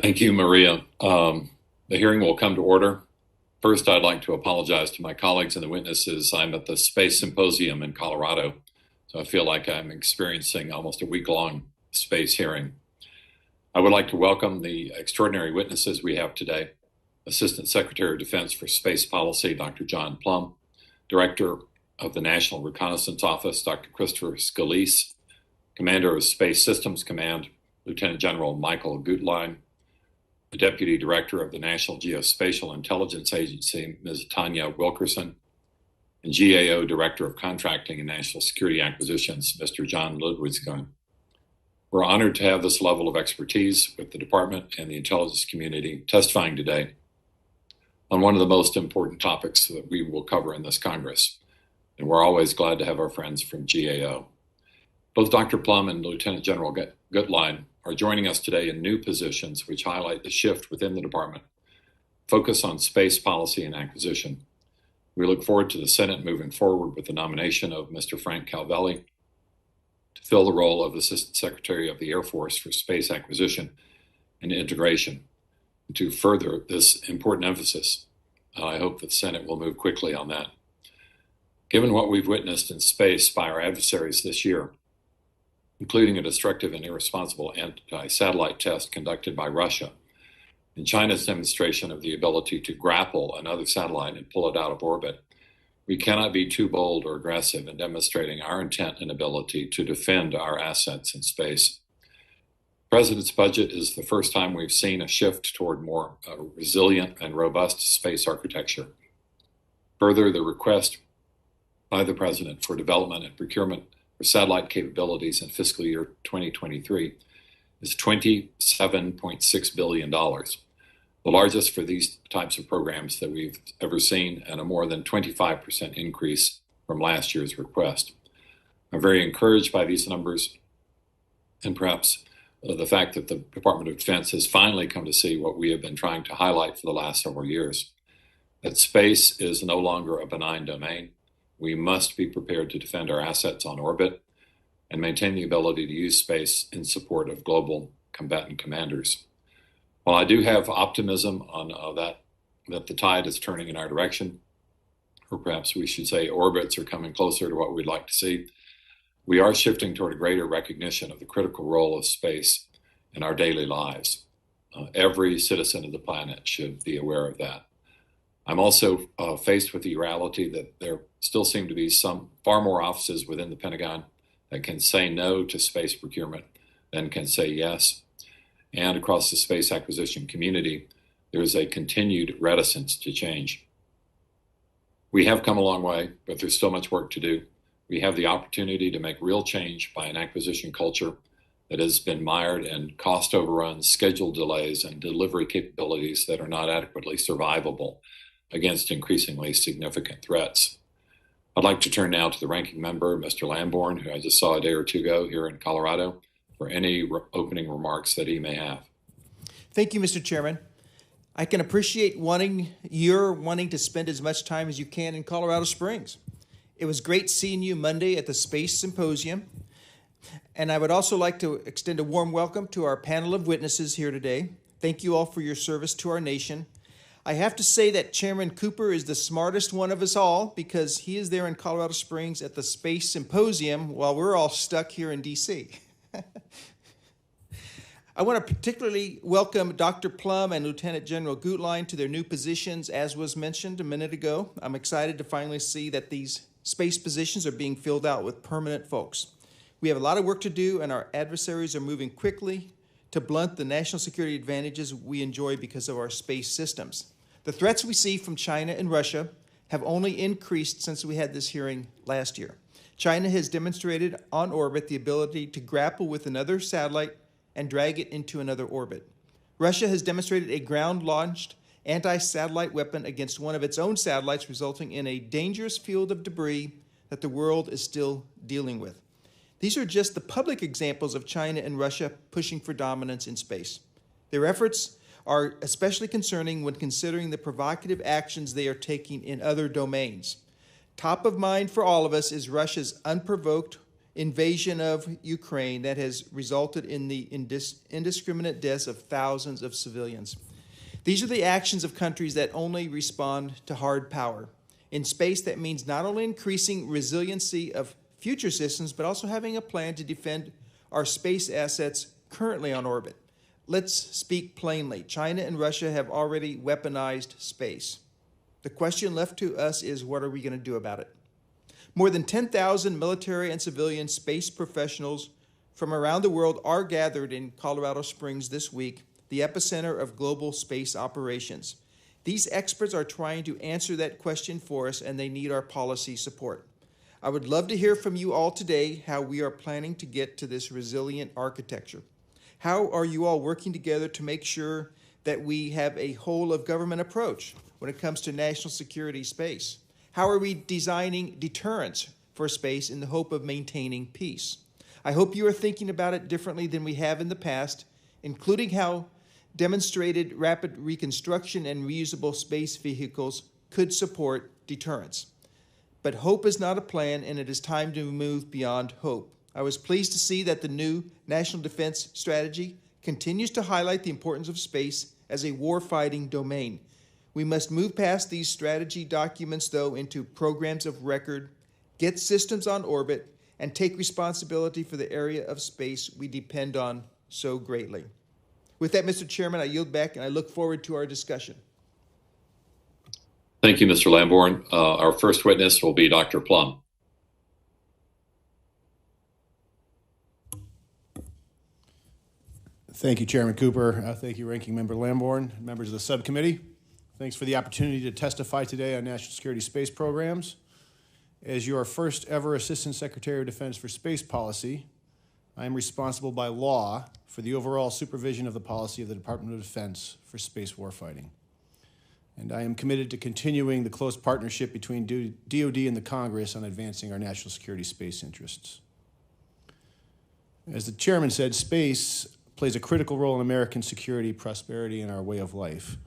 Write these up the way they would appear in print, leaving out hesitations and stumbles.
Thank you, Maria. The hearing will come to order. First, I'd like to apologize to my colleagues and the witnesses. I'm at the Space Symposium in Colorado, so I feel like I'm experiencing almost a week-long space hearing. I would like to welcome the extraordinary witnesses we have today. Assistant Secretary of Defense for Space Policy, Dr. John Plumb, Director of the National Reconnaissance Office, Dr. Christopher Scalise, Commander of Space Systems Command, Lieutenant General Michael Guetlein, the Deputy Director of the National Geospatial Intelligence Agency, Ms. Tanya Wilkerson, and GAO Director of Contracting and National Security Acquisitions, Mr. John Ludwigsson. We're honored to have this level of expertise with the department and the intelligence community testifying today on one of the most important topics that we will cover in this Congress. And we're always glad to have our friends from GAO. Both Dr. Plumb and Lieutenant General Guetlein are joining us today in new positions which highlight the shift within the department, focus on space policy and acquisition. We look forward to the Senate moving forward with the nomination of Mr. Frank Calvelli to fill the role of Assistant Secretary of the Air Force for Space Acquisition and Integration. To further this important emphasis, I hope that the Senate will move quickly on that. Given what we've witnessed in space by our adversaries this year, including a destructive and irresponsible anti-satellite test conducted by Russia, and China's demonstration of the ability to grapple another satellite and pull it out of orbit, we cannot be too bold or aggressive in demonstrating our intent and ability to defend our assets in space. The President's budget is the first time we've seen a shift toward more resilient and robust space architecture. Further, the request by the President for development and procurement for satellite capabilities in fiscal year 2023 is $27.6 billion, the largest for these types of programs that we've ever seen, and a more than 25% increase from last year's request. I'm very encouraged by these numbers, and perhaps the fact that the Department of Defense has finally come to see what we have been trying to highlight for the last several years, that space is no longer a benign domain. We must be prepared to defend our assets on orbit and maintain the ability to use space in support of global combatant commanders. While I do have optimism on that the tide is turning in our direction, or perhaps we should say orbits are coming closer to what we'd like to see, we are shifting toward a greater recognition of the critical role of space in our daily lives. Every citizen of the planet should be aware of that. I'm also faced with the reality that there still seem to be some far more offices within the Pentagon that can say no to space procurement than can say yes. And across the space acquisition community, there is a continued reticence to change. We have come a long way, but there's still much work to do. We have the opportunity to make real change by an acquisition culture that has been mired in cost overruns, schedule delays, and delivery capabilities that are not adequately survivable against increasingly significant threats. I'd like to turn now to the ranking member, Mr. Lamborn, who I just saw a day or two ago here in Colorado, for any opening remarks that he may have. Thank you, Mr. Chairman. I can appreciate wanting to spend as much time as you can in Colorado Springs. It was great seeing you Monday at the Space Symposium. And I would also like to extend a warm welcome to our panel of witnesses here today. Thank you all for your service to our nation. I have to say that Chairman Cooper is the smartest one of us all because he is there in Colorado Springs at the Space Symposium while we're all stuck here in D.C. I want to particularly welcome Dr. Plumb and Lieutenant General Guetlein to their new positions, as was mentioned a minute ago. I'm excited to finally see that these space positions are being filled out with permanent folks. We have a lot of work to do, and our adversaries are moving quickly to blunt the national security advantages we enjoy because of our space systems. The threats we see from China and Russia have only increased since we had this hearing last year. China has demonstrated on orbit the ability to grapple with another satellite and drag it into another orbit. Russia has demonstrated a ground-launched anti-satellite weapon against one of its own satellites, resulting in a dangerous field of debris that the world is still dealing with. These are just the public examples of China and Russia pushing for dominance in space. Their efforts are especially concerning when considering the provocative actions they are taking in other domains. Top of mind for all of us is Russia's unprovoked invasion of Ukraine that has resulted in the indiscriminate deaths of thousands of civilians. These are the actions of countries that only respond to hard power. In space, that means not only increasing resiliency of future systems, but also having a plan to defend our space assets currently on orbit. Let's speak plainly. China and Russia have already weaponized space. The question left to us is, what are we going to do about it? More than 10,000 military and civilian space professionals from around the world are gathered in Colorado Springs this week, the epicenter of global space operations. These experts are trying to answer that question for us, and they need our policy support. I would love to hear from you all today how we are planning to get to this resilient architecture. How are you all working together to make sure that we have a whole-of-government approach when it comes to national security space? How are we designing deterrence for space in the hope of maintaining peace? I hope you are thinking about it differently than we have in the past, including how demonstrated rapid reconstruction and reusable space vehicles could support deterrence. But hope is not a plan, and it is time to move beyond hope. I was pleased to see that the new National Defense Strategy continues to highlight the importance of space as a warfighting domain. We must move past these strategy documents, though, into programs of record, get systems on orbit, and take responsibility for the area of space we depend on so greatly. With that, Mr. Chairman, I yield back, and I look forward to our discussion. Thank you, Mr. Lamborn. Our first witness will be Dr. Plumb. Thank you, Chairman Cooper. Thank you, Ranking Member Lamborn, members of the subcommittee. Thanks for the opportunity to testify today on national security space programs. As your first ever Assistant Secretary of Defense for Space Policy, I am responsible by law for the overall supervision of the policy of the Department of Defense for space warfighting. And I am committed to continuing the close partnership between DOD and the Congress on advancing our national security space interests. As the chairman said, space plays a critical role in American security, prosperity, and our way of life.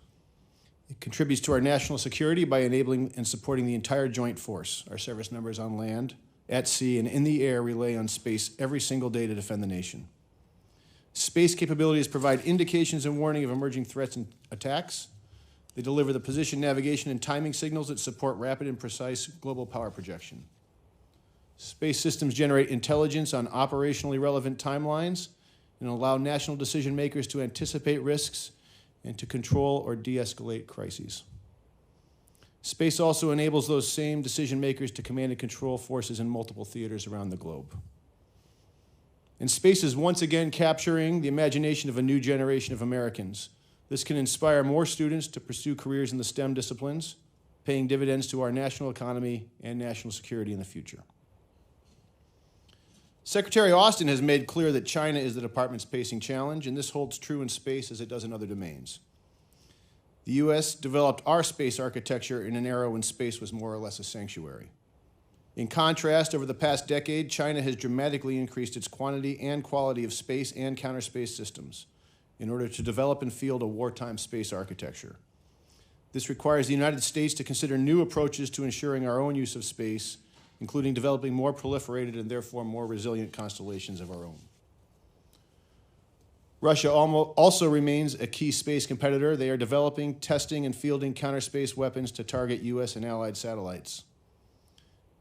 It contributes to our national security by enabling and supporting the entire joint force. Our service members on land, at sea, and in the air rely on space every single day to defend the nation. Space capabilities provide indications and warning of emerging threats and attacks. They deliver the position, navigation, and timing signals that support rapid and precise global power projection. Space systems generate intelligence on operationally relevant timelines and allow national decision makers to anticipate risks and to control or de-escalate crises. Space also enables those same decision makers to command and control forces in multiple theaters around the globe. And space is once again capturing the imagination of a new generation of Americans. This can inspire more students to pursue careers in the STEM disciplines, paying dividends to our national economy and national security in the future. Secretary Austin has made clear that China is the department's pacing challenge, and this holds true in space as it does in other domains. The U.S. developed our space architecture in an era when space was more or less a sanctuary. In contrast, over the past decade, China has dramatically increased its quantity and quality of space and counterspace systems in order to develop and field a wartime space architecture. This requires the United States to consider new approaches to ensuring our own use of space, including developing more proliferated and therefore more resilient constellations of our own. Russia also remains a key space competitor. They are developing, testing, and fielding counterspace weapons to target U.S. and allied satellites.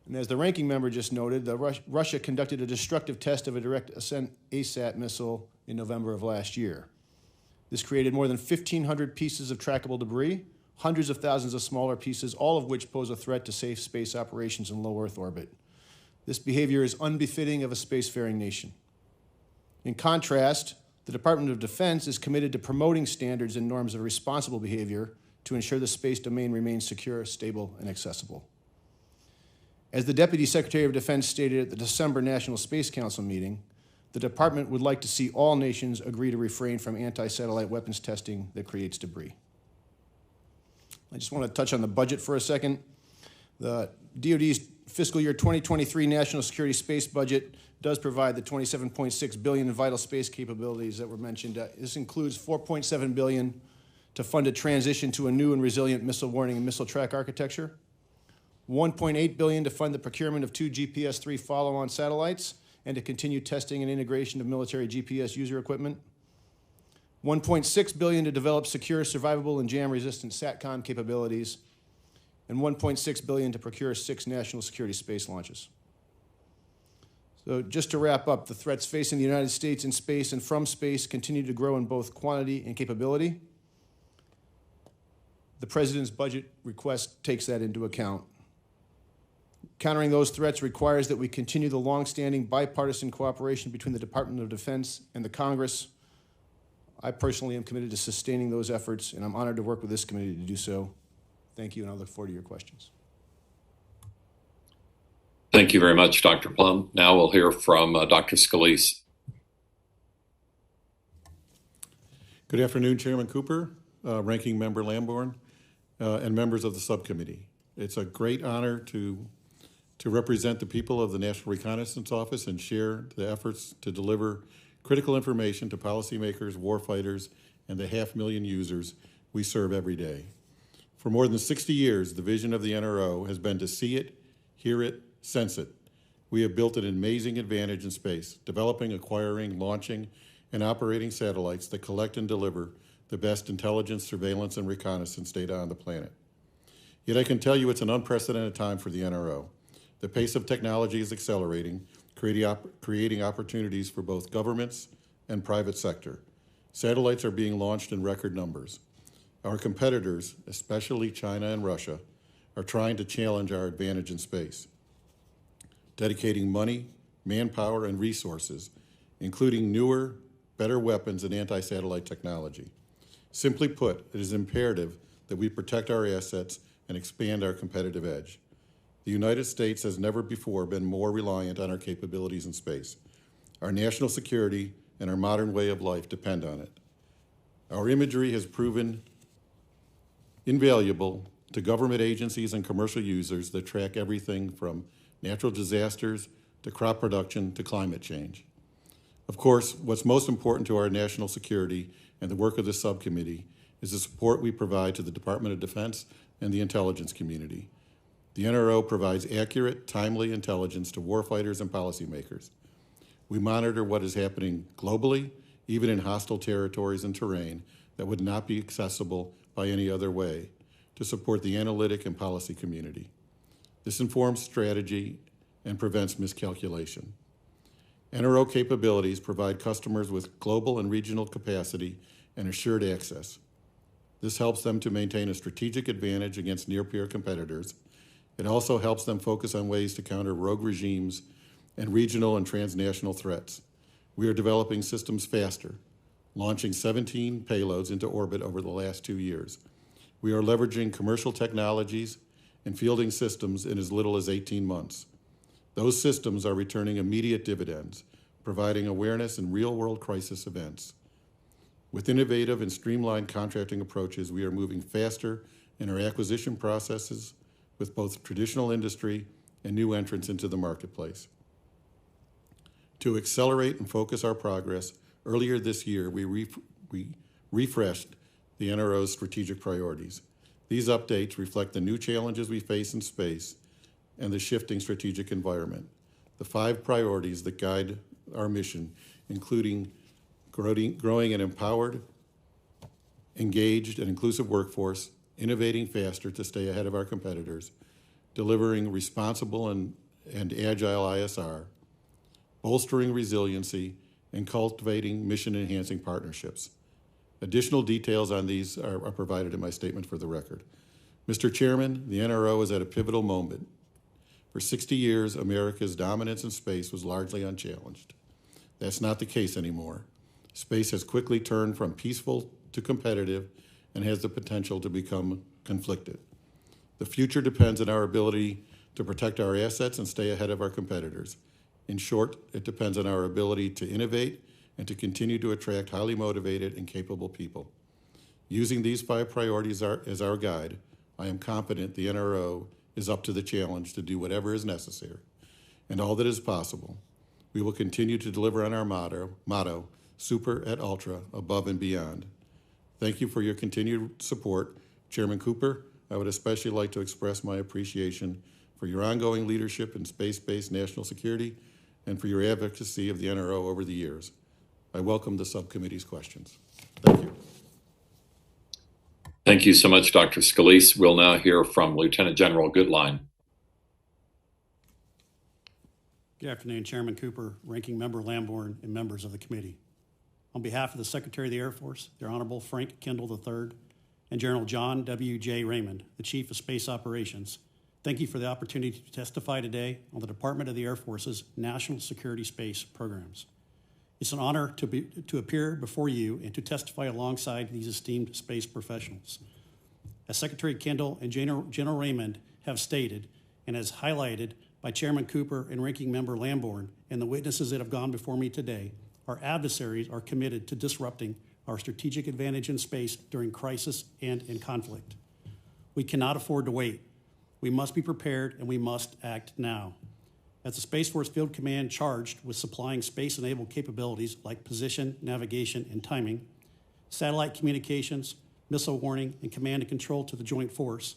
And as the ranking member just noted, Russia conducted a destructive test of a direct ascent ASAT missile in November of last year. This created more than 1,500 pieces of trackable debris, hundreds of thousands of smaller pieces, all of which pose a threat to safe space operations in low Earth orbit. This behavior is unbefitting of a spacefaring nation. In contrast, the Department of Defense is committed to promoting standards and norms of responsible behavior to ensure the space domain remains secure, stable, and accessible. As the Deputy Secretary of Defense stated at the December National Space Council meeting, the department would like to see all nations agree to refrain from anti-satellite weapons testing that creates debris. I just want to touch on the budget for a second. The DOD's fiscal year 2023 national security space budget does provide the $27.6 billion in vital space capabilities that were mentioned. This includes $4.7 billion to fund a transition to a new and resilient missile warning and missile track architecture, $1.8 billion to fund the procurement of 2 GPS-3 follow-on satellites, and to continue testing and integration of military GPS user equipment. $1.6 billion to develop secure, survivable, and jam-resistant SATCOM capabilities, and $1.6 billion to procure 6 national security space launches. So just to wrap up, the threats facing the United States in space and from space continue to grow in both quantity and capability. The President's budget request takes that into account. Countering those threats requires that we continue the longstanding bipartisan cooperation between the Department of Defense and the Congress. I personally am committed to sustaining those efforts, and I'm honored to work with this committee to do so. Thank you, and I look forward to your questions. Thank you very much, Dr. Plumb. Now we'll hear from Dr. Scalise. Good afternoon, Chairman Cooper, Ranking Member Lamborn, and members of the subcommittee. It's a great honor to represent the people of the National Reconnaissance Office and share the efforts to deliver critical information to policymakers, warfighters, and the 500,000 users we serve every day. For more than 60 years, the vision of the NRO has been to see it, hear it, sense it. We have built an amazing advantage in space, developing, acquiring, launching, and operating satellites that collect and deliver the best intelligence, surveillance, and reconnaissance data on the planet. Yet I can tell you it's an unprecedented time for the NRO. The pace of technology is accelerating, creating opportunities for both governments and private sector. Satellites are being launched in record numbers. Our competitors, especially China and Russia, are trying to challenge our advantage in space, dedicating money, manpower, and resources, including newer, better weapons and anti-satellite technology. Simply put, it is imperative that we protect our assets and expand our competitive edge. The United States has never before been more reliant on our capabilities in space. Our national security and our modern way of life depend on it. Our imagery has proven invaluable to government agencies and commercial users that track everything from natural disasters to crop production to climate change. Of course, what's most important to our national security and the work of the subcommittee is the support we provide to the Department of Defense and the intelligence community. The NRO provides accurate, timely intelligence to warfighters and policymakers. We monitor what is happening globally, even in hostile territories and terrain that would not be accessible by any other way, to support the analytic and policy community. This informs strategy and prevents miscalculation. NRO capabilities provide customers with global and regional capacity and assured access. This helps them to maintain a strategic advantage against near-peer competitors. It also helps them focus on ways to counter rogue regimes and regional and transnational threats. We are developing systems faster, launching 17 payloads into orbit over the last 2 years. We are leveraging commercial technologies and fielding systems in as little as 18 months. Those systems are returning immediate dividends, providing awareness in real-world crisis events. With innovative and streamlined contracting approaches, we are moving faster in our acquisition processes with both traditional industry and new entrants into the marketplace. To accelerate and focus our progress, earlier this year we refreshed the NRO's strategic priorities. These updates reflect the new challenges we face in space and the shifting strategic environment. The 5 priorities that guide our mission, including growing an empowered, engaged, and inclusive workforce, innovating faster to stay ahead of our competitors, delivering responsible and agile ISR, bolstering resiliency, and cultivating mission-enhancing partnerships. Additional details on these are provided in my statement for the record. Mr. Chairman, the NRO is at a pivotal moment. For 60 years, America's dominance in space was largely unchallenged. That's not the case anymore. Space has quickly turned from peaceful to competitive and has the potential to become conflicted. The future depends on our ability to protect our assets and stay ahead of our competitors. In short, it depends on our ability to innovate and to continue to attract highly motivated and capable people. Using these 5 priorities as our guide, I am confident the NRO is up to the challenge to do whatever is necessary and all that is possible. We will continue to deliver on our motto, super et ultra, above and beyond. Thank you for your continued support. Chairman Cooper, I would especially like to express my appreciation for your ongoing leadership in space-based national security and for your advocacy of the NRO over the years. I welcome the subcommittee's questions. Thank you. Thank you so much, Dr. Scalise. We'll now hear from Lieutenant General Guetlein. Good afternoon, Chairman Cooper, Ranking Member Lamborn, and members of the committee. On behalf of the Secretary of the Air Force, the Honorable Frank Kendall III, and General John W.J. Raymond, the Chief of Space Operations, thank you for the opportunity to testify today on the Department of the Air Force's National Security Space programs. It's an honor to appear before you and to testify alongside these esteemed space professionals. As Secretary Kendall and General Raymond have stated, and as highlighted by Chairman Cooper and Ranking Member Lamborn and the witnesses that have gone before me today, our adversaries are committed to disrupting our strategic advantage in space during crisis and in conflict. We cannot afford to wait. We must be prepared and we must act now. As the Space Force Field Command charged with supplying space-enabled capabilities like position, navigation, and timing, satellite communications, missile warning, and command and control to the Joint Force,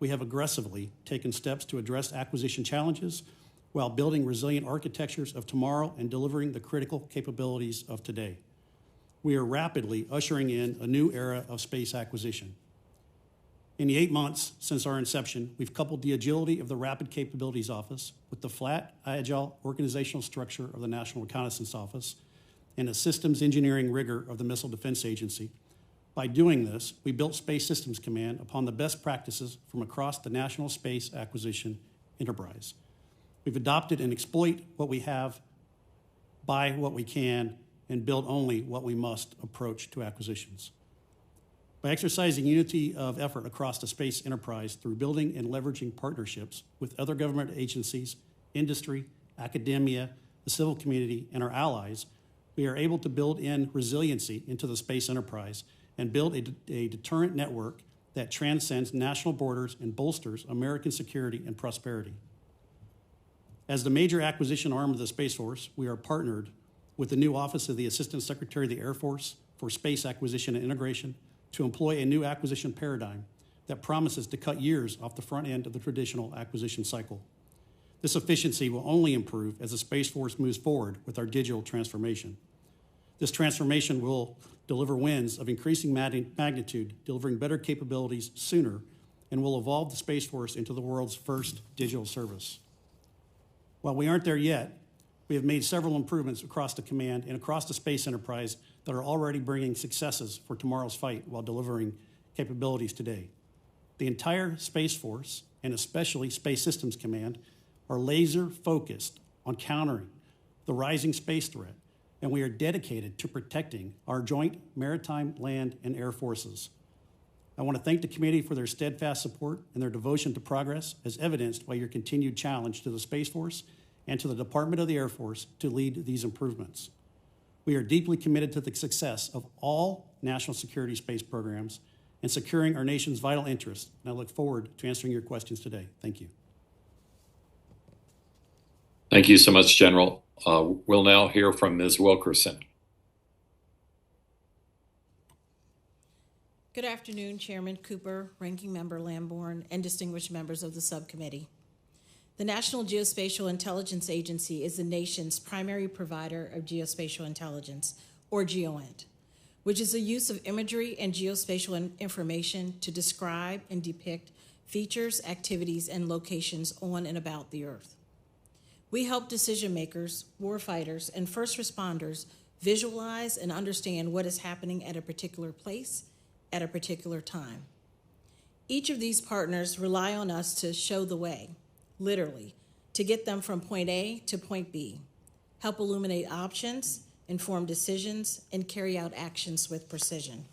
we have aggressively taken steps to address acquisition challenges while building resilient architectures of tomorrow and delivering the critical capabilities of today. We are rapidly ushering in a new era of space acquisition. In the 8 months since our inception, we've coupled the agility of the Rapid Capabilities Office with the flat, agile organizational structure of the National Reconnaissance Office and the systems engineering rigor of the Missile Defense Agency. By doing this, we built Space Systems Command upon the best practices from across the national space acquisition enterprise. We've adopted and exploit what we have, buy what we can, and build only what we must approach to acquisitions. By exercising unity of effort across the space enterprise through building and leveraging partnerships with other government agencies, industry, academia, the civil community, and our allies, we are able to build in resiliency into the space enterprise and build a deterrent network that transcends national borders and bolsters American security and prosperity. As the major acquisition arm of the Space Force, we are partnered with the new Office of the Assistant Secretary of the Air Force for Space Acquisition and Integration to employ a new acquisition paradigm that promises to cut years off the front end of the traditional acquisition cycle. This efficiency will only improve as the Space Force moves forward with our digital transformation. This transformation will deliver wins of increasing magnitude, delivering better capabilities sooner, and will evolve the Space Force into the world's first digital service. While we aren't there yet, we have made several improvements across the command and across the space enterprise that are already bringing successes for tomorrow's fight while delivering capabilities today. The entire Space Force, and especially Space Systems Command, are laser focused on countering the rising space threat, and we are dedicated to protecting our joint maritime, land, and air forces. I want to thank the committee for their steadfast support and their devotion to progress, as evidenced by your continued challenge to the Space Force and to the Department of the Air Force to lead these improvements. We are deeply committed to the success of all national security space programs and securing our nation's vital interests, and I look forward to answering your questions today. Thank you. Thank you so much, General. We'll now hear from Ms. Wilkerson. Good afternoon, Chairman Cooper, Ranking Member Lamborn, and distinguished members of the subcommittee. The National Geospatial Intelligence Agency is the nation's primary provider of geospatial intelligence, or GEOINT, which is the use of imagery and geospatial information to describe and depict features, activities, and locations on and about the Earth. We help decision makers, warfighters, and first responders visualize and understand what is happening at a particular place at a particular time. Each of these partners rely on us to show the way, literally, to get them from point A to point B, help illuminate options, inform decisions, and carry out actions with precision.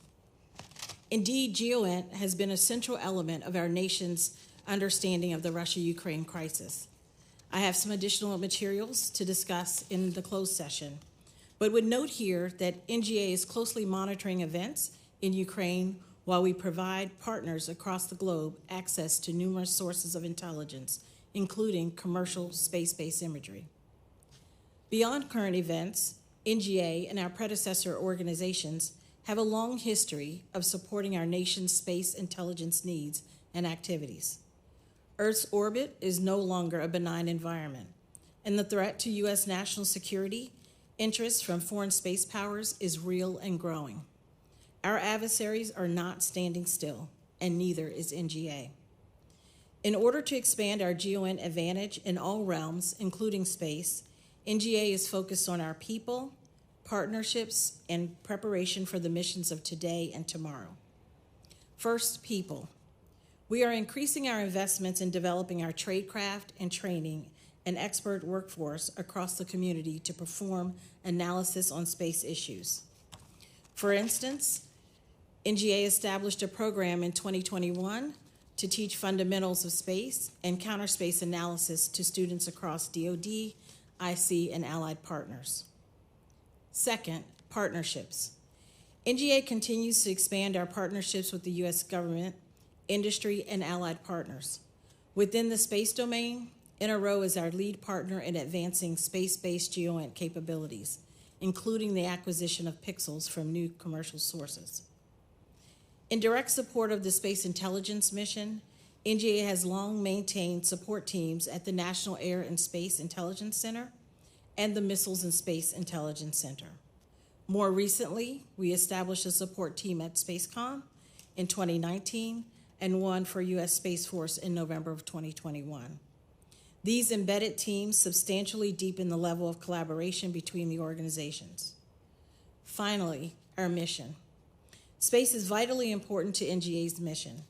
Indeed, GEOINT has been a central element of our nation's understanding of the Russia-Ukraine crisis. I have some additional materials to discuss in the closed session, but would note here that NGA is closely monitoring events in Ukraine while we provide partners across the globe access to numerous sources of intelligence, including commercial space-based imagery. Beyond current events, NGA and our predecessor organizations have a long history of supporting our nation's space intelligence needs and activities. Earth's orbit is no longer a benign environment, and the threat to U.S. national security interests from foreign space powers is real and growing. Our adversaries are not standing still, and neither is NGA. In order to expand our GEOINT advantage in all realms, including space, NGA is focused on our people, partnerships, and preparation for the missions of today and tomorrow. First, people. We are increasing our investments in developing our tradecraft and training an expert workforce across the community to perform analysis on space issues. For instance, NGA established a program in 2021 to teach fundamentals of space and counter space analysis to students across DOD, IC, and allied partners. Second, partnerships. NGA continues to expand our partnerships with the U.S. government, industry, and allied partners. Within the space domain, NRO is our lead partner in advancing space-based GEOINT capabilities, including the acquisition of pixels from new commercial sources. In direct support of the Space Intelligence Mission, NGA has long maintained support teams at the National Air and Space Intelligence Center and the Missiles and Space Intelligence Center. More recently, we established a support team at SpaceCom in 2019 and one for U.S. Space Force in November of 2021. These embedded teams substantially deepen the level of collaboration between the organizations. Finally, our mission. Space is vitally important to NGA's mission.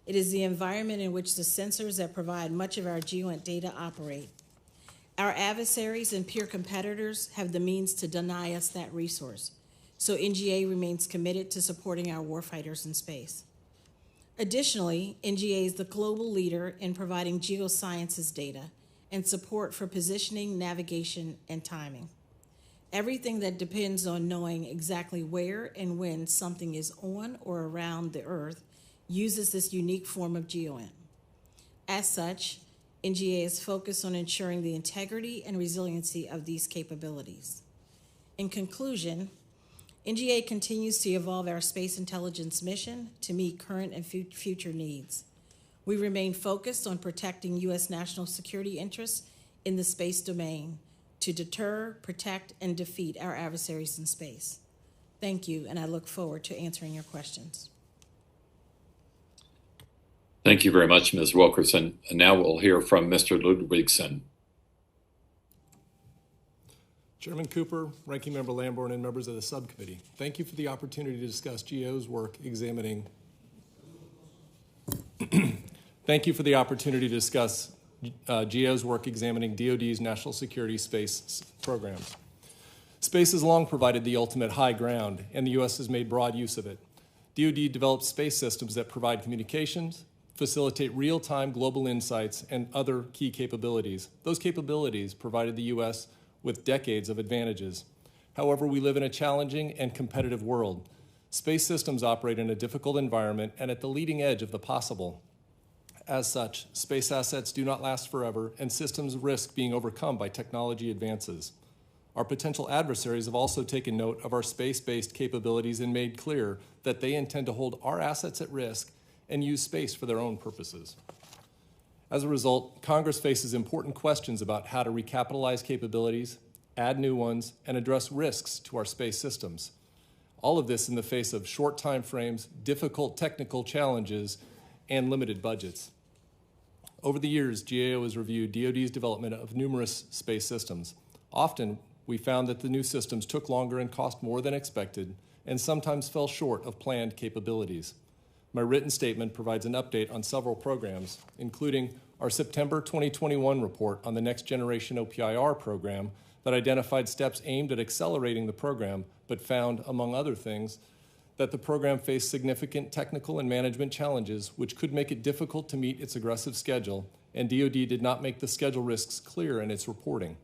It is the environment in which the sensors that provide much of our GEOINT data operate. Our adversaries and peer competitors have the means to deny us that resource, so NGA remains committed to supporting our warfighters in space. Additionally, NGA is the global leader in providing geosciences data and support for positioning, navigation, and timing. Everything that depends on knowing exactly where and when something is on or around the Earth uses this unique form of GEOINT. As such, NGA is focused on ensuring the integrity and resiliency of these capabilities. In conclusion, NGA continues to evolve our space intelligence mission to meet current and future needs. We remain focused on protecting U.S. national security interests in the space domain to deter, protect, and defeat our adversaries in space. Thank you, and I look forward to answering your questions. Thank you very much, Ms. Wilkerson. And now we'll hear from Mr. Ludwigson. Chairman Cooper, Ranking Member Lamborn, and members of the subcommittee, thank you for the opportunity to discuss GEO's work examining GEO's work examining DOD's national security space programs. Space has long provided the ultimate high ground, and the U.S. has made broad use of it. DOD develops space systems that provide communications, facilitate real-time global insights, and other key capabilities. Those capabilities provided the U.S. with decades of advantages. However, we live in a challenging and competitive world. Space systems operate in a difficult environment and at the leading edge of the possible. As such, space assets do not last forever, and systems risk being overcome by technology advances. Our potential adversaries have also taken note of our space-based capabilities and made clear that they intend to hold our assets at risk and use space for their own purposes. As a result, Congress faces important questions about how to recapitalize capabilities, add new ones, and address risks to our space systems. All of this in the face of short time frames, difficult technical challenges, and limited budgets. Over the years, GAO has reviewed DOD's development of numerous space systems. Often, we found that the new systems took longer and cost more than expected, and sometimes fell short of planned capabilities. My written statement provides an update on several programs, including our September 2021 report on the Next Generation OPIR program that identified steps aimed at accelerating the program, but found, among other things, that the program faced significant technical and management challenges which could make it difficult to meet its aggressive schedule, and DOD did not make the schedule risks clear in its reporting.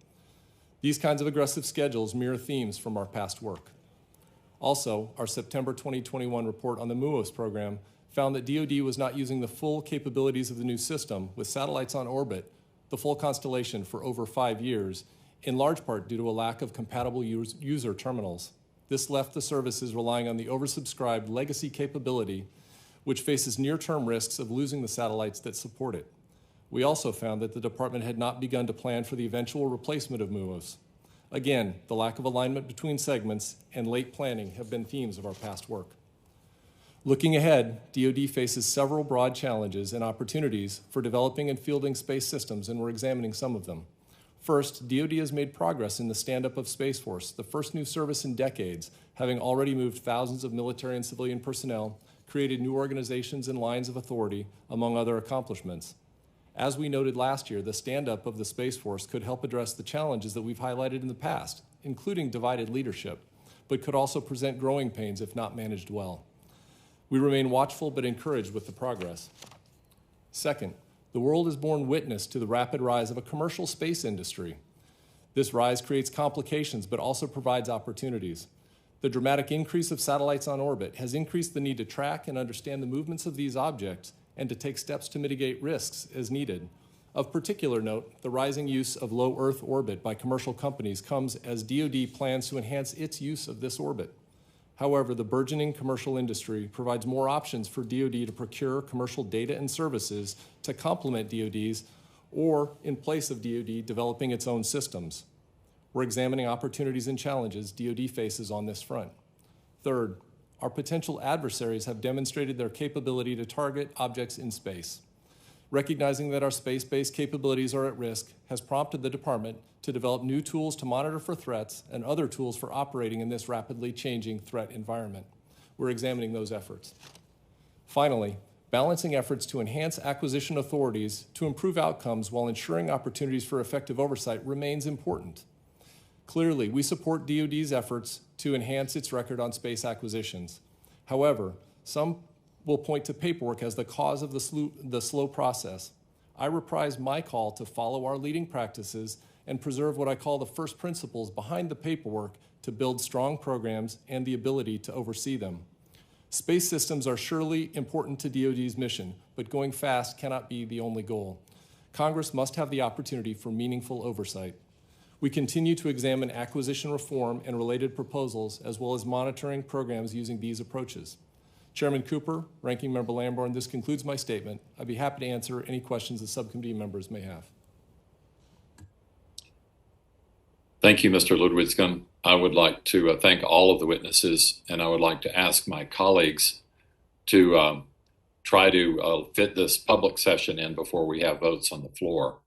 These kinds of aggressive schedules mirror themes from our past work. Also, our September 2021 report on the MUOS program found that DOD was not using the full capabilities of the new system with satellites on orbit, the full constellation, for over 5 years, in large part due to a lack of compatible user terminals. This left the services relying on the oversubscribed legacy capability, which faces near-term risks of losing the satellites that support it. We also found that the department had not begun to plan for the eventual replacement of MUOS. Again, the lack of alignment between segments and late planning have been themes of our past work. Looking ahead, DoD faces several broad challenges and opportunities for developing and fielding space systems, and we're examining some of them. First, DoD has made progress in the stand-up of Space Force, the first new service in decades, having already moved thousands of military and civilian personnel, created new organizations and lines of authority, among other accomplishments. As we noted last year, the stand-up of the Space Force could help address the challenges that we've highlighted in the past, including divided leadership, but could also present growing pains if not managed well. We remain watchful but encouraged with the progress. Second, the world has borne witness to the rapid rise of a commercial space industry. This rise creates complications but also provides opportunities. The dramatic increase of satellites on orbit has increased the need to track and understand the movements of these objects and to take steps to mitigate risks as needed. Of particular note, the rising use of low Earth orbit by commercial companies comes as DoD plans to enhance its use of this orbit. However, the burgeoning commercial industry provides more options for DoD to procure commercial data and services to complement DoD's or in place of DoD developing its own systems. We're examining opportunities and challenges DoD faces on this front. Third, our potential adversaries have demonstrated their capability to target objects in space. Recognizing that our space-based capabilities are at risk has prompted the department to develop new tools to monitor for threats and other tools for operating in this rapidly changing threat environment. We're examining those efforts. Finally, balancing efforts to enhance acquisition authorities to improve outcomes while ensuring opportunities for effective oversight remains important. Clearly, we support DoD's efforts to enhance its record on space acquisitions. However, some will point to paperwork as the cause of the slow process. I reprise my call to follow our leading practices and preserve what I call the first principles behind the paperwork to build strong programs and the ability to oversee them. Space systems are surely important to DoD's mission, but going fast cannot be the only goal. Congress must have the opportunity for meaningful oversight. We continue to examine acquisition reform and related proposals, as well as monitoring programs using these approaches. Chairman Cooper, Ranking Member Lamborn, this concludes my statement. I'd be happy to answer any questions the subcommittee members may have. Thank you, Mr. Ludwigsson. I would like to thank all of the witnesses, and I would like to ask my colleagues to try to fit this public session in before we have votes on the floor.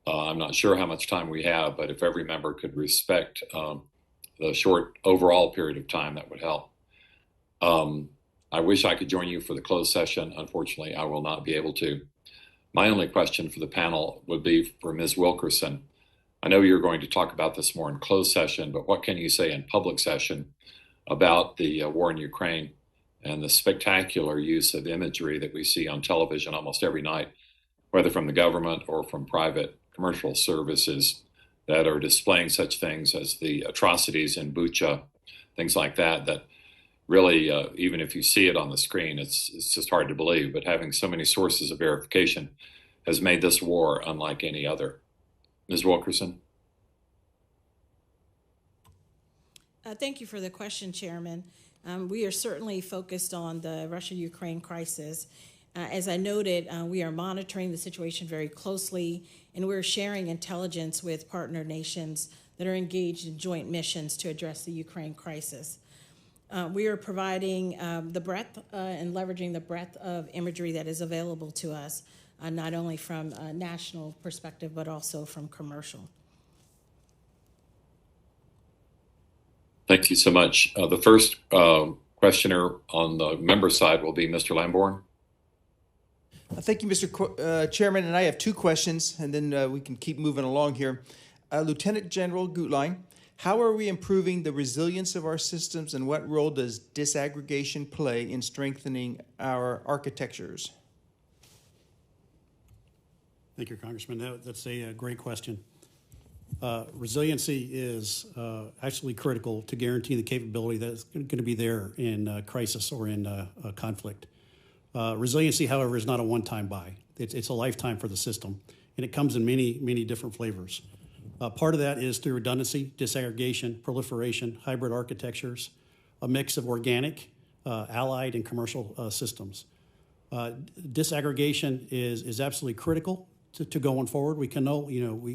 I'm not sure how much time we have, but if every member could respect the short overall period of time, that would help. I wish I could join you for the closed session. Unfortunately, I will not be able to. My only question for the panel would be for Ms. Wilkerson. I know you're going to talk about this more in closed session, but what can you say in public session about the war in Ukraine and the spectacular use of imagery that we see on television almost every night, whether from the government or from private commercial services that are displaying such things as the atrocities in Bucha, things like that, that really, even if you see it on the screen, it's just hard to believe. But having so many sources of verification has made this war unlike any other. Ms. Wilkerson? Thank you for the question, Chairman. We are certainly focused on the Russia-Ukraine crisis. As I noted, we are monitoring the situation very closely, and we're sharing intelligence with partner nations that are engaged in joint missions to address the Ukraine crisis. We are providing the breadth and leveraging the breadth of imagery that is available to us, not only from a national perspective, but also from commercial. Thank you so much. The first questioner on the member side will be Mr. Lamborn. Thank you, Mr. Chairman, and I have two questions, and then we can keep moving along here. Lieutenant General Guetlein, how are we improving the resilience of our systems, and what role does disaggregation play in strengthening our architectures? Thank you, Congressman. That's a great question. Resiliency is actually critical to guarantee the capability that's going to be there in crisis or in conflict. Resiliency, however, is not a one-time buy. It's a lifetime for the system, and it comes in many, many different flavors. Part of that is through redundancy, disaggregation, proliferation, hybrid architectures, a mix of organic, allied, and commercial systems. Disaggregation is absolutely critical to going forward. We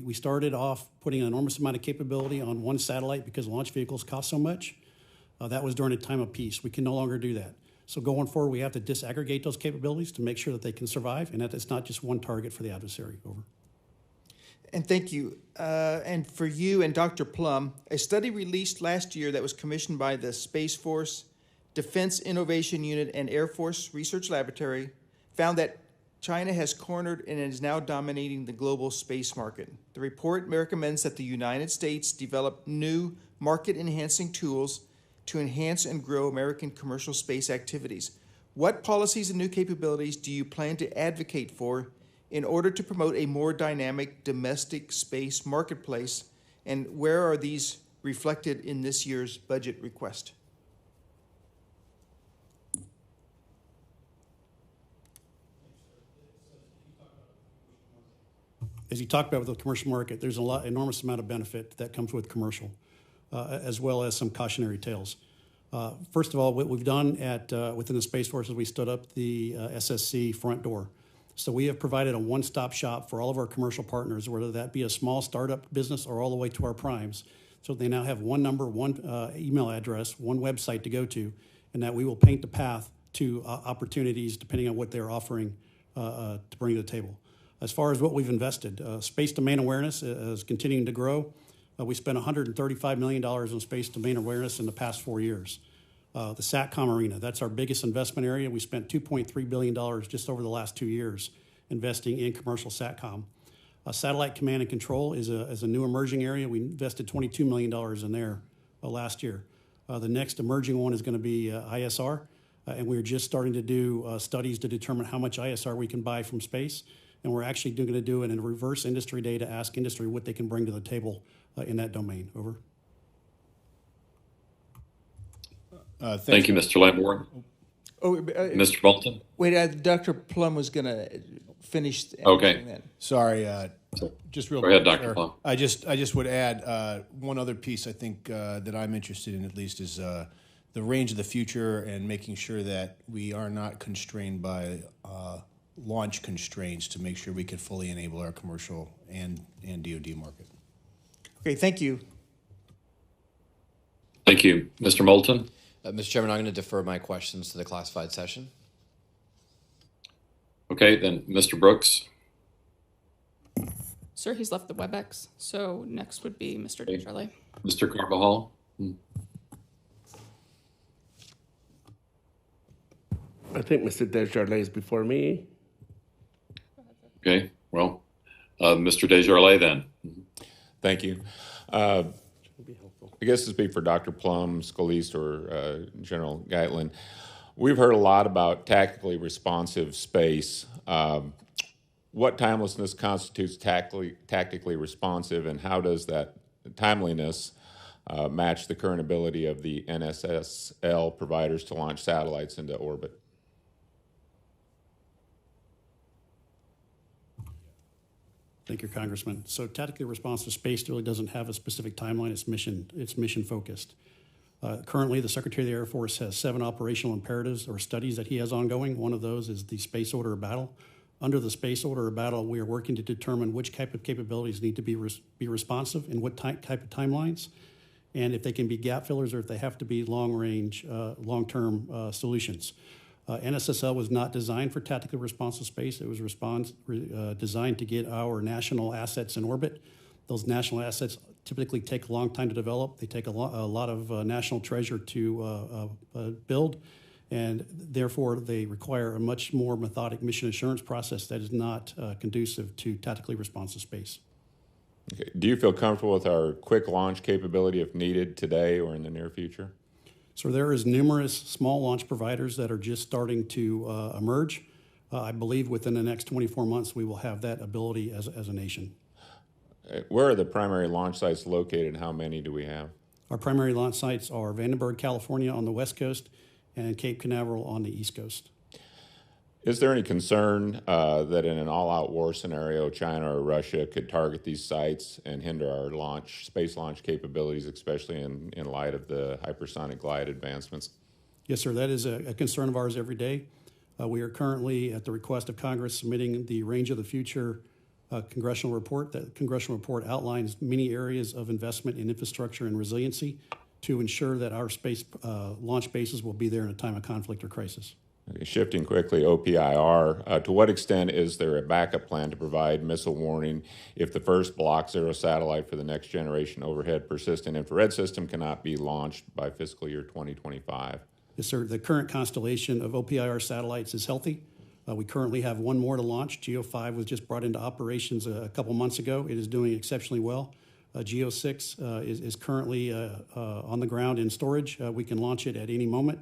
we started off putting an enormous amount of capability on one satellite because launch vehicles cost so much. That was during a time of peace. We can no longer do that. So going forward, we have to disaggregate those capabilities to make sure that they can survive and that it's not just one target for the adversary. Over. And thank you. And for you and Dr. Plumb, a study released last year that was commissioned by the Space Force, Defense Innovation Unit, and Air Force Research Laboratory found that China has cornered and is now dominating the global space market. The report recommends that the United States develop new market-enhancing tools to enhance and grow American commercial space activities. What policies and new capabilities do you plan to advocate for in order to promote a more dynamic domestic space marketplace, and where are these reflected in this year's budget request? As you talked about with the commercial market, there's enormous amount of benefit that comes with commercial, as well as some cautionary tales. First of all, what we've done within the Space Force is we stood up the SSC front door. So we have provided a one-stop shop for all of our commercial partners, whether that be a small startup business or all the way to our primes. So they now have one number, one email address, one website to go to, and that we will paint the path to opportunities depending on what they're offering to bring to the table. As far as what we've invested, space domain awareness is continuing to grow. We spent $135 million in space domain awareness in the past 4 years. The SATCOM arena, that's our biggest investment area. We spent $2.3 billion just over the last 2 years investing in commercial SATCOM. Satellite command and control is a new emerging area. We invested $22 million in there last year. The next emerging one is going to be ISR, and we're just starting to do studies to determine how much ISR we can buy from space. And we're actually going to do it in reverse industry day to ask industry what they can bring to the table in that domain. Over. Thank you, Mr. Lamborn. Mr. Bolton? Wait, Dr. Plumb was going to finish answering Okay. that. Sorry, just real Go quick. ahead, Dr. Plumb. I just would add one other piece I think that I'm interested in at least is the range of the future and making sure that we are not constrained by launch constraints to make sure we can fully enable our commercial and DoD market. Okay, thank you. Thank you. Mr. Moulton? Mr. Chairman, I'm going to defer my questions to the classified session. Okay, then Mr. Brooks? Sir, he's left the WebEx, so next would be Mr. Desjardins. Mr. Carbajal? I think Mr. Desjardins is before me. Okay, well, Mr. Desjardins then. Thank you. I guess this would be for Dr. Plumb, Scalise, or General Guetlein. We've heard a lot about tactically responsive space. What timelessness constitutes tactically responsive, and how does that timeliness match the current ability of the NSSL providers to launch satellites into orbit? Thank you, Congressman. So tactically responsive space really doesn't have a specific timeline. It's mission focused. Currently, the Secretary of the Air Force has 7 operational imperatives or studies that he has ongoing. One of those is the space order of battle. Under the space order of battle, we are working to determine which type of capabilities need to be responsive and what type of timelines, and if they can be gap fillers or if they have to be long-range, long-term solutions. NSSL was not designed for tactically responsive space. It was designed to get our national assets in orbit. Those national assets typically take a long time to develop. They take a lot of national treasure to build, and therefore they require a much more methodic mission assurance process that is not conducive to tactically responsive space. Okay. Do you feel comfortable with our quick launch capability if needed today or in the near future? So there is numerous small launch providers that are just starting to emerge. I believe within the next 24 months we will have that ability as a nation. Where are the primary launch sites located, and how many do we have? Our primary launch sites are Vandenberg, California on the west coast and Cape Canaveral on the east coast. Is there any concern that in an all-out war scenario, China or Russia could target these sites and hinder our space launch capabilities, especially in light of the hypersonic glide advancements? Yes, sir. That is a concern of ours every day. We are currently, at the request of Congress, submitting the range of the future congressional report. That congressional report outlines many areas of investment in infrastructure and resiliency to ensure that our space launch bases will be there in a time of conflict or crisis. Okay, shifting quickly, OPIR, to what extent is there a backup plan to provide missile warning if the first Block 0 satellite for the next generation overhead persistent infrared system cannot be launched by fiscal year 2025? Yes, sir. The current constellation of OPIR satellites is healthy. We currently have one more to launch. GEO-5 was just brought into operations a couple months ago. It is doing exceptionally well. GEO-6 is currently on the ground in storage. We can launch it at any moment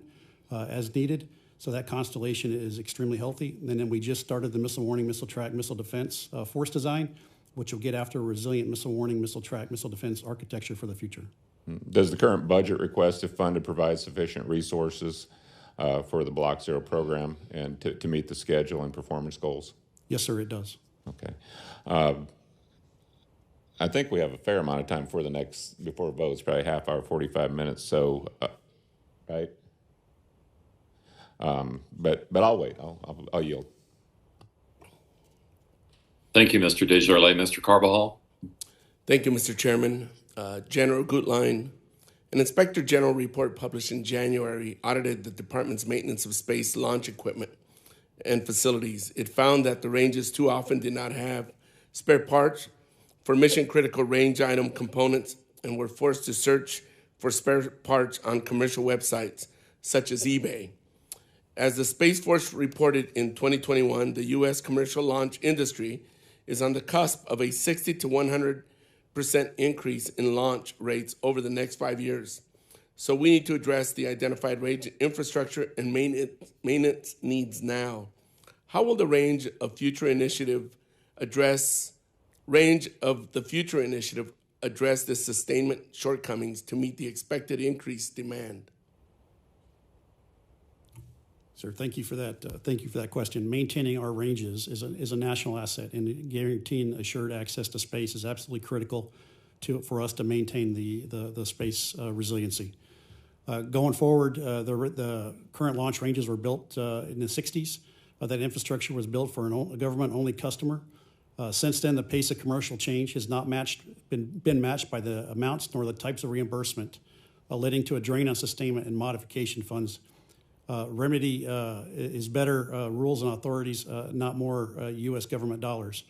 as needed. So that constellation is extremely healthy. And then we just started the missile warning, missile track, missile defense force design, which will get after a resilient missile warning, missile track, missile defense architecture for the future. Does the current budget request, if funded, provide sufficient resources for the Block 0 program and to meet the schedule and performance goals? Yes, sir, it does. Okay. I think we have a fair amount of time before votes, probably half hour, 45 minutes. So, right? But I'll wait. I'll yield. Thank you, Mr. Desjardins. Mr. Carbajal? Thank you, Mr. Chairman. General Guetlein, an Inspector General report published in January audited the Department's maintenance of space launch equipment and facilities. It found that the ranges too often did not have spare parts for mission-critical range item components and were forced to search for spare parts on commercial websites such as eBay. As the Space Force reported in 2021, the U.S. commercial launch industry is on the cusp of a 60 to 100% increase in launch rates over the next 5 years. So we need to address the identified range infrastructure and maintenance needs now. How will the range of the future initiative address the sustainment shortcomings to meet the expected increased demand? Sir, thank you for that. Thank you for that question. Maintaining our ranges is a national asset, and guaranteeing assured access to space is absolutely critical for us to maintain the space resiliency. Going forward, the current launch ranges were built in the 60s. That infrastructure was built for a government-only customer. Since then, the pace of commercial change has not been matched by the amounts nor the types of reimbursement, leading to a drain on sustainment and modification funds. Remedy is better rules and authorities, not more U.S. government dollars.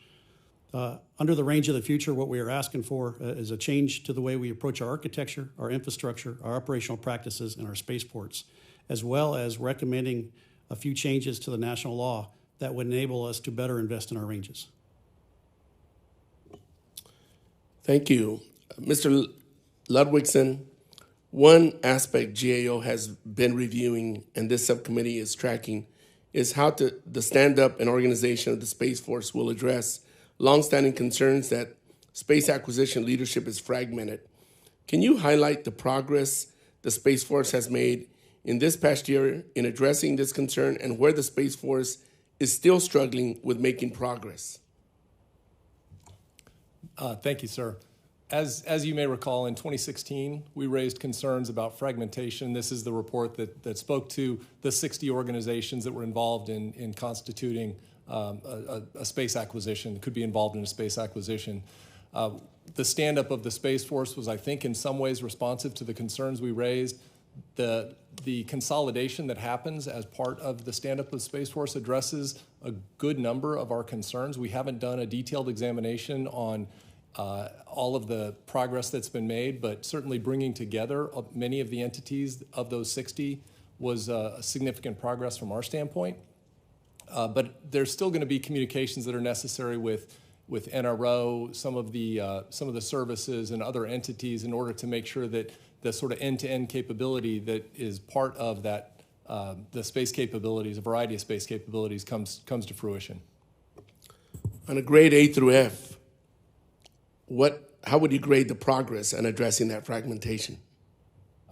Under the range of the future, what we are asking for is a change to the way we approach our architecture, our infrastructure, our operational practices, and our spaceports, as well as recommending a few changes to the national law that would enable us to better invest in our ranges. Thank you. Mr. Ludwigson, one aspect GAO has been reviewing and this subcommittee is tracking is how the stand-up and organization of the Space Force will address longstanding concerns that space acquisition leadership is fragmented. Can you highlight the progress the Space Force has made in this past year in addressing this concern and where the Space Force is still struggling with making progress? Thank you, sir. As you may recall, in 2016, we raised concerns about fragmentation. This is the report that spoke to the 60 organizations that were involved in constituting a space acquisition, could be involved in a space acquisition. The stand-up of the Space Force was, I think, in some ways responsive to the concerns we raised. The consolidation that happens as part of the stand-up of the Space Force addresses a good number of our concerns. We haven't done a detailed examination on all of the progress that's been made, but certainly bringing together many of the entities of those 60 was a significant progress from our standpoint. But there's still going to be communications that are necessary with NRO, some of the services and other entities in order to make sure that the sort of end-to-end capability that is part of that, the space capabilities, a variety of space capabilities comes to fruition. On a grade A through F, how would you grade the progress in addressing that fragmentation?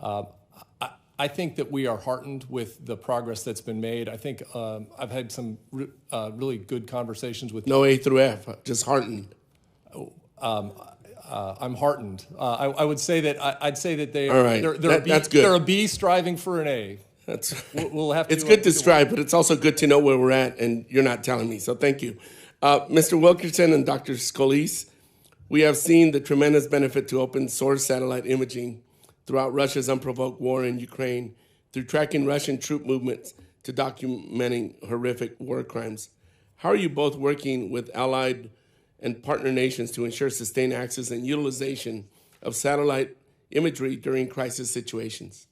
I think that we are heartened with the progress that's been made. I think I've had some really good conversations with... No A through F, just heartened. I'm heartened. I would say that I'd say that they all right. That's good. They're a B striving for an A. That's we'll have to. It's good to strive, but it's also good to know where we're at, and you're not telling me. So thank you. Mr. Wilkerson and Dr. Scalise, we have seen the tremendous benefit to open source satellite imaging throughout Russia's unprovoked war in Ukraine, through tracking Russian troop movements to documenting horrific war crimes. How are you both working with allied and partner nations to ensure sustained access and utilization of satellite imagery during crisis situations?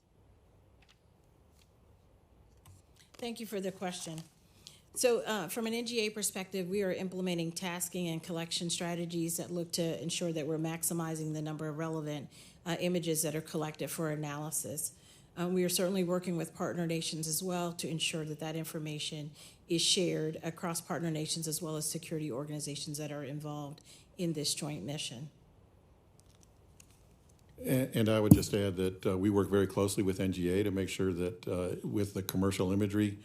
Thank you for the question. So from an NGA perspective, we are implementing tasking and collection strategies that look to ensure that we're maximizing the number of relevant images that are collected for analysis. We are certainly working with partner nations as well to ensure that that information is shared across partner nations as well as security organizations that are involved in this joint mission. And I would just add that we work very closely with NGA to make sure that with the commercial imagery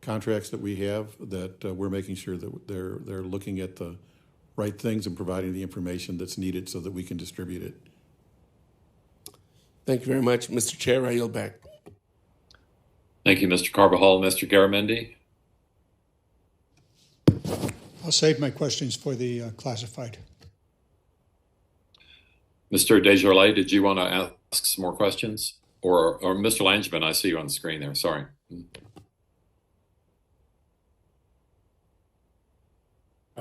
contracts that we have, that we're making sure that they're looking at the right things and providing the information that's needed so that we can distribute it. Thank you very much. Mr. Chair, I yield back. Thank you, Mr. Carbajal. Mr. Garamendi? I'll save my questions for the classified. Mr. Desjardins, did you want to ask some more questions? Or Mr. Langevin, I see you on the screen there. Sorry.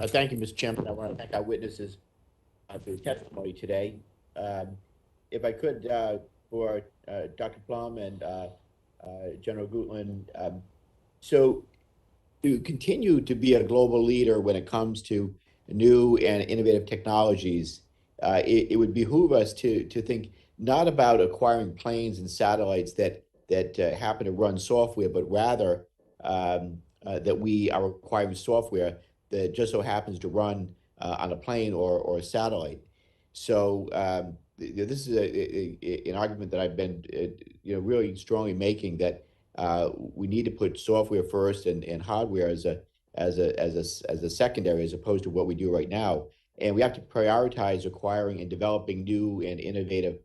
Thank you, Mr. Chairman. I want to thank our witnesses for the testimony today. If I could, for Dr. Plumb and General Guetlein, so to continue to be a global leader when it comes to new and innovative technologies, it would behoove us to think not about acquiring planes and satellites that happen to run software, but rather that we are acquiring software that just so happens to run on a plane or a satellite. So this is an argument that I've been really strongly making, that we need to put software first and hardware as a secondary, as opposed to what we do right now. And we have to prioritize acquiring and developing new and innovative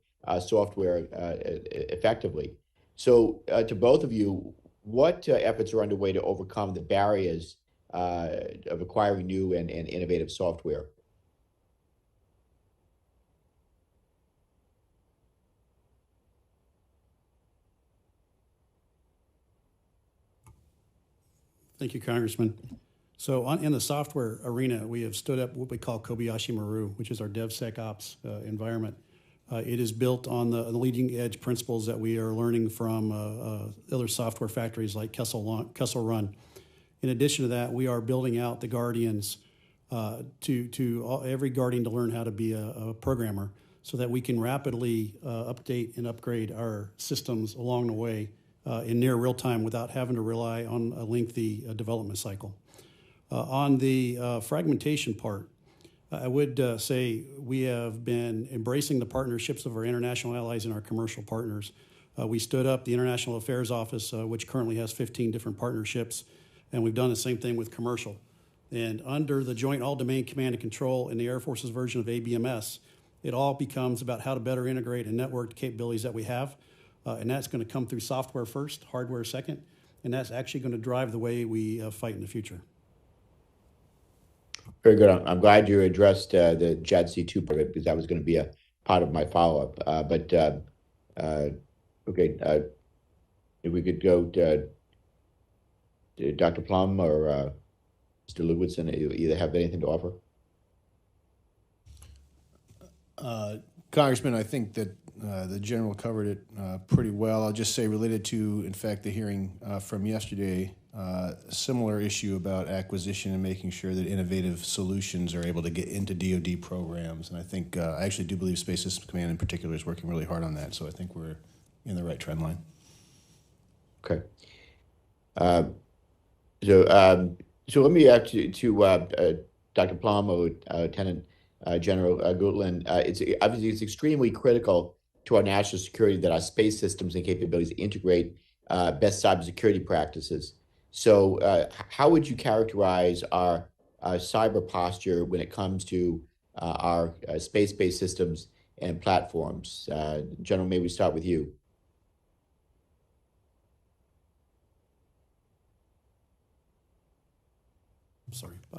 software effectively. So to both of you, what efforts are underway to overcome the barriers of acquiring new and innovative software? Thank you, Congressman. So in the software arena, we have stood up what we call Kobayashi Maru, which is our DevSecOps environment. It is built on the leading edge principles that we are learning from other software factories like Kessel Run. In addition to that, we are building out the Guardians to every Guardian to learn how to be a programmer, so that we can rapidly update and upgrade our systems along the way in near real time without having to rely on a lengthy development cycle. On the fragmentation part, I would say we have been embracing the partnerships of our international allies and our commercial partners. We stood up the International Affairs Office, which currently has 15 different partnerships, and we've done the same thing with commercial. And under the Joint All-Domain Command and Control in the Air Force's version of ABMS, it all becomes about how to better integrate and network the capabilities that we have. And that's going to come through software first, hardware second, and that's actually going to drive the way we fight in the future. Very good. I'm glad you addressed the JADC2 part of it, because that was going to be a part of my follow-up. Okay, if we could go to Dr. Plumb or Mr. Ludwigson, you either have anything to offer? Congressman, I think that the general covered it pretty well. I'll just say, related to, in fact, the hearing from yesterday, a similar issue about acquisition and making sure that innovative solutions are able to get into DOD programs. And I think, I actually do believe Space Systems Command in particular is working really hard on that. So I think we're in the right trend line. Okay. So let me ask you to Dr. Plumb or Lieutenant General Guetlein. It's extremely critical to our national security that our space systems and capabilities integrate best cybersecurity practices. So how would you characterize our cyber posture when it comes to our space-based systems and platforms? General, may we start with you?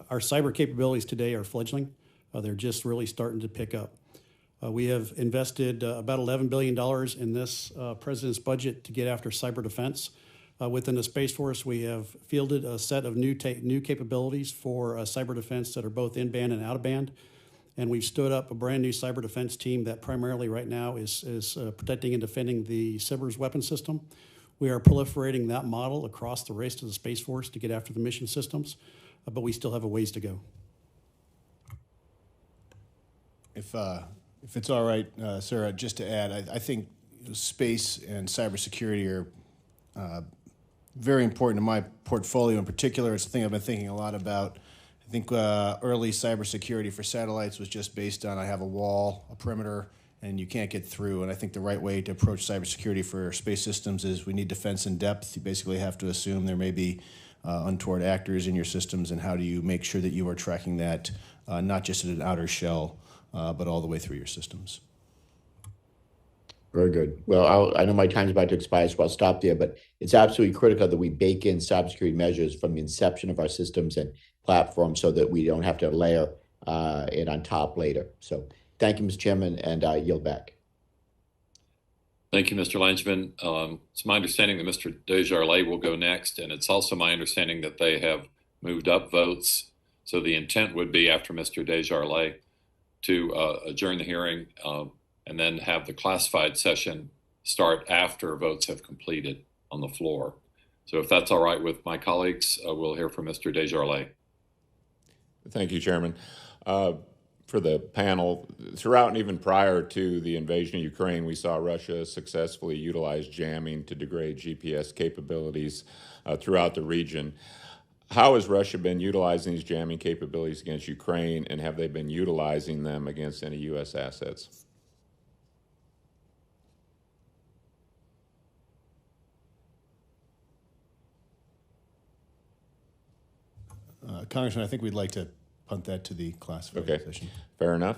Our cyber capabilities today are fledgling. They're just really starting to pick up. We have invested about $11 billion in this president's budget to get after cyber defense. Within the Space Force, we have fielded a set of new capabilities for cyber defense that are both in-band and out-of-band. And we've stood up a brand new cyber defense team that primarily right now is protecting and defending the SBIRS weapon system. We are proliferating that model across the rest of the Space Force to get after the mission systems, but we still have a ways to go. If it's all right, Sarah, just to add, I think space and cybersecurity are very important to my portfolio in particular. It's a thing I've been thinking a lot about. I think early cybersecurity for satellites was just based on I have a wall, a perimeter, and you can't get through. And I think the right way to approach cybersecurity for space systems is we need defense in depth. You basically have to assume there may be untoward actors in your systems, and how do you make sure that you are tracking that not just at an outer shell, but all the way through your systems. Very good. Well, I know my time's about to expire, so I'll stop there, but it's absolutely critical that we bake in cybersecurity measures from the inception of our systems and platforms so that we don't have to layer it on top later. So thank you, Mr. Chairman, and I yield back. Thank you, Mr. Langevin. It's my understanding that Mr. Desjardins will go next, and it's also my understanding that they have moved up votes. So the intent would be after Mr. Desjardins to adjourn the hearing and then have the classified session start after votes have completed on the floor. So if that's all right with my colleagues, we'll hear from Mr. Desjardins. Thank you, Chairman. For the panel, throughout and even prior to the invasion of Ukraine, we saw Russia successfully utilize jamming to degrade GPS capabilities throughout the region. How has Russia been utilizing these jamming capabilities against Ukraine, and have they been utilizing them against any U.S. assets? Congressman, I think we'd like to punt that to the classified session. Fair enough.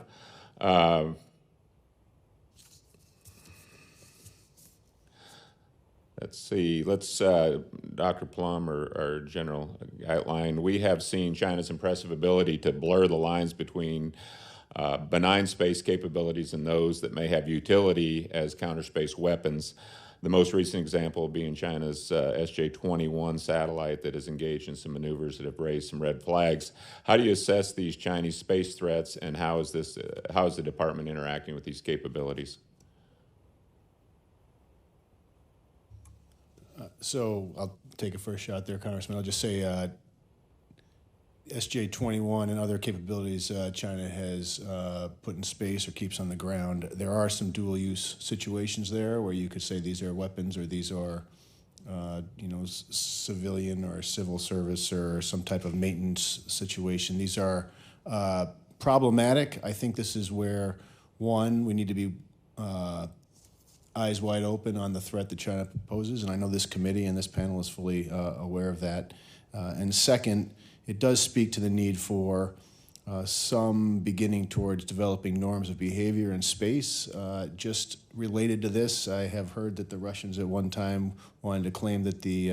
Let's see. Dr. Plumb or General Guetlein, we have seen China's impressive ability to blur the lines between benign space capabilities and those that may have utility as counter-space weapons. The most recent example being China's SJ-21 satellite that is engaged in some maneuvers that have raised some red flags. How do you assess these Chinese space threats, and how is the department interacting with these capabilities? So I'll take a first shot there, Congressman. I'll just say SJ-21 and other capabilities China has put in space or keeps on the ground. There are some dual-use situations there where you could say these are weapons or these are, civilian or civil service or some type of maintenance situation. These are problematic. I think this is where, one, we need to be eyes wide open on the threat that China poses, and I know this committee and this panel is fully aware of that. And second, it does speak to the need for some beginning towards developing norms of behavior in space. Just related to this, I have heard that the Russians at one time wanted to claim that the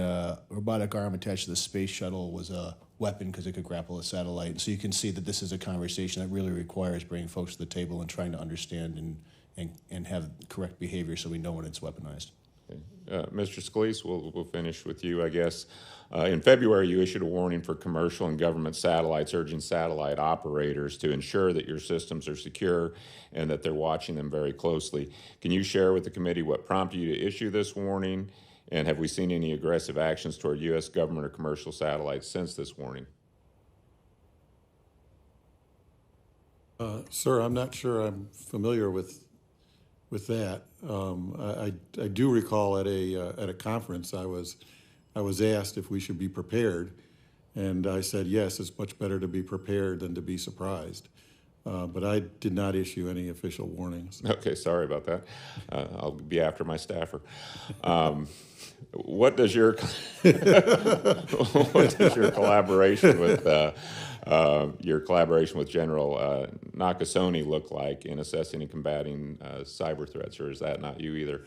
robotic arm attached to the space shuttle was a weapon because it could grapple a satellite. And so you can see that this is a conversation that really requires bringing folks to the table and trying to understand and have correct behavior so we know when it's weaponized. Mr. Scalise, we'll finish with you, I guess. In February, you issued a warning for commercial and government satellites, urging satellite operators to ensure that your systems are secure and that they're watching them very closely. Can you share with the committee what prompted you to issue this warning, and have we seen any aggressive actions toward U.S. government or commercial satellites since this warning? Sir, I'm not sure I'm familiar with that. I do recall at a conference I was asked if we should be prepared, and I said yes, it's much better to be prepared than to be surprised. But I did not issue any official warnings. Okay, sorry about that. I'll be after my staffer. What does your collaboration with General Nakasone look like in assessing and combating cyber threats, or is that not you either?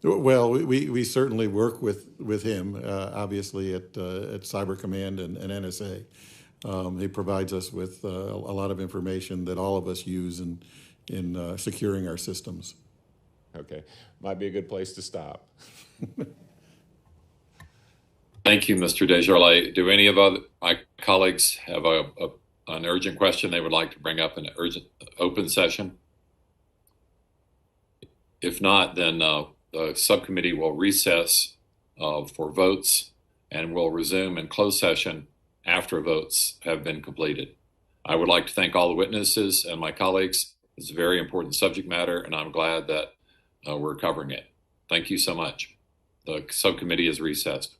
Well, we certainly work with him, obviously at Cyber Command and NSA. It provides us with a lot of information that all of us use in securing our systems. Okay, might be a good place to stop. Thank you, Mr. Desjardins. Do any of my colleagues have an urgent question they would like to bring up in an urgent open session? If not, then the subcommittee will recess for votes and will resume in closed session after votes have been completed. I would like to thank all the witnesses and my colleagues. It's a very important subject matter, and I'm glad that we're covering it. Thank you so much. The subcommittee is recessed.